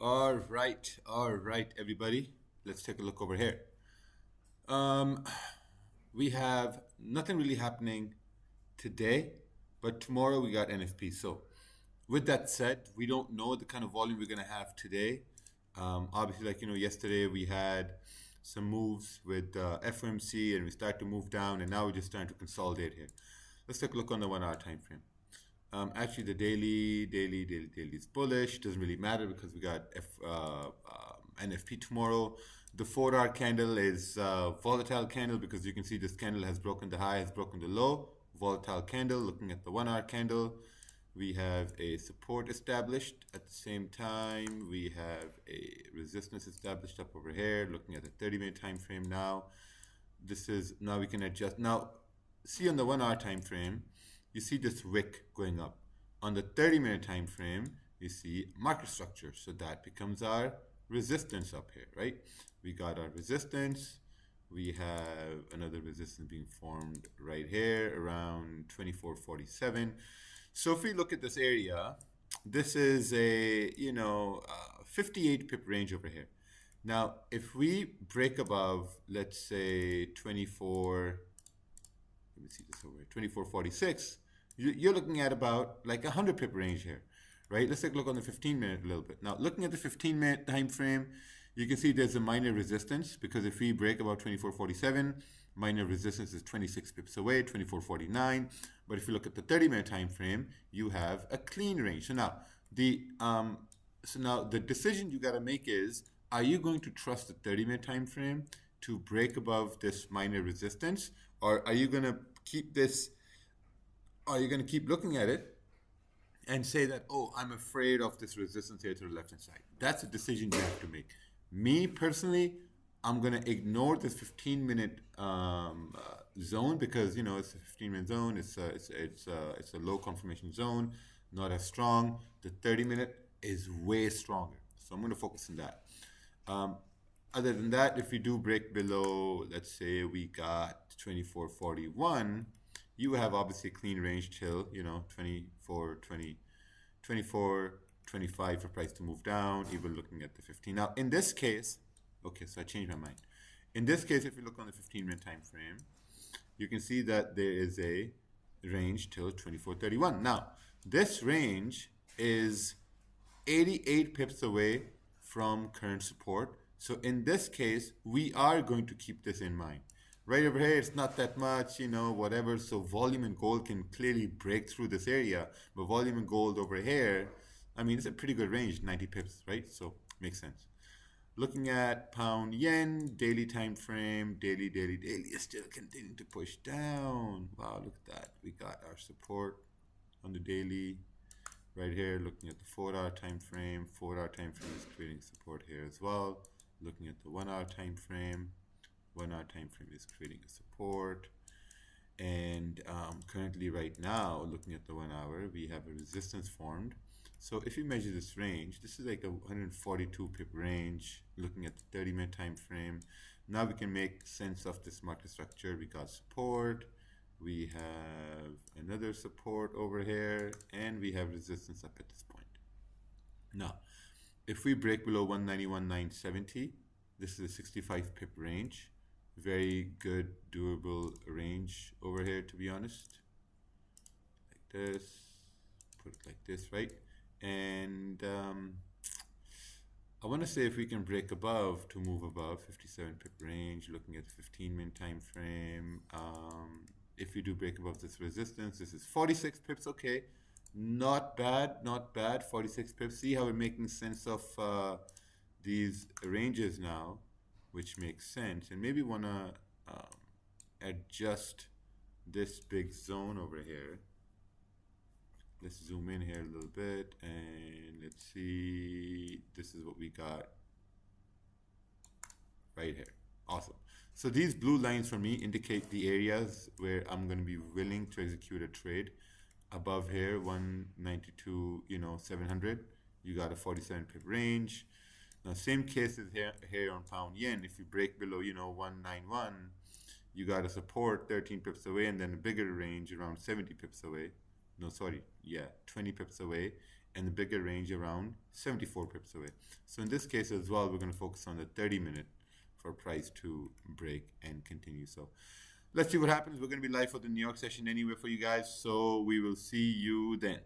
All right, everybody. Let's take a look over here. Um, we have nothing really happening today, but tomorrow we got NFP. So, with that said, we don't know the kind of volume we're going to have today. Obviously, yesterday we had some moves with FOMC and we start to move down, and now we're just trying to consolidate here. Let's take a look on the 1 hour time frame. Actually, the daily is bullish. Doesn't really matter because we got NFP tomorrow. The 4 hour candle is volatile candle because you can see this candle has broken the high, has broken the low. Volatile candle. Looking at the 1 hour candle, we have a support established. At the same time, we have a resistance established up over here. Looking at the 30-minute time frame now. This is now we can adjust. Now, see on the 1 hour time frame, you see this wick going up. On the 30-minute time frame, you see market structure. So that becomes our resistance up here, right? We got our resistance. We have another resistance being formed right here around 24.47. So if we look at this area, this is a 58 pip range over here. Now, if we break above, let's say 24, let me see this over here, 24.46, you're looking at about like 100 pip range here, right? Let's take a look on the 15-minute a little bit. Now, looking at the 15-minute time frame, you can see there's a minor resistance because if we break about 24.47, minor resistance is 26 pips away, 24.49. But if you look at the 30-minute time frame, you have a clean range. So now the decision you got to make is, are you going to trust the 30-minute time frame to break above this minor resistance, or are you going to keep this? Are you going to keep looking at it and say that, oh, I'm afraid of this resistance here to the left hand side? That's a decision you have to make. Me personally, I'm going to ignore this 15-minute zone because it's a 15-minute zone. It's a low confirmation zone, not as strong. The 30-minute is way stronger, so I'm going to focus on that. Other than that, if we do break below, let's say we got 24.41, you have obviously a clean range till 24.25 for price to move down, even looking at the 15. Now in this case, okay, so I changed my mind. In this case, if you look on the 15-minute time frame, you can see that there is a range till 24.31. Now, this range is 88 pips away from current support. So in this case, we are going to keep this in mind. Right over here, it's not that much, whatever. So volume and gold can clearly break through this area. But volume and gold over here, I mean, it's a pretty good range, 90 pips, right? So makes sense. Looking at pound yen, daily time frame, daily is still continuing to push down. Wow, look at that. We got our support on the daily right here. Looking at the 4-hour time frame, 4-hour time frame is creating support here as well. Looking at the 1-hour time frame, 1-hour time frame is creating a support. And currently right now, looking at the 1 hour, we have a resistance formed. So if you measure this range, this is like a 142 pip range. Looking at the 30-minute time frame, now we can make sense of this market structure. We got support, we have another support over here, and we have resistance up at this point. Now, if we break below 191.970, this is a 65 pip range. Very good, doable range over here, to be honest. Like this, put it like this, right? And I want to say if we can break above to move above 57 pip range, looking at the 15-minute time frame. If we do break above this resistance, this is 46 pips. Okay, not bad, 46 pips. See how we're making sense of these ranges now, which makes sense. And maybe want to adjust this big zone over here. Let's zoom in here a little bit and let's see. This is what we got right here. Awesome. So these blue lines for me indicate the areas where I'm going to be willing to execute a trade. Above here, 192, 700. You got a 47 pip range. Now, same case is here on pound yen. If you break below, 191, you got a support 13 pips away, and then a bigger range around 70 pips away. no, sorry, yeah, 20 pips away, and the bigger range around 74 pips away. So in this case as well, we're going to focus on the 30-minute for price to break and continue. So let's see what happens. We're going to be live for the New York session anyway for you guys. So we will see you then.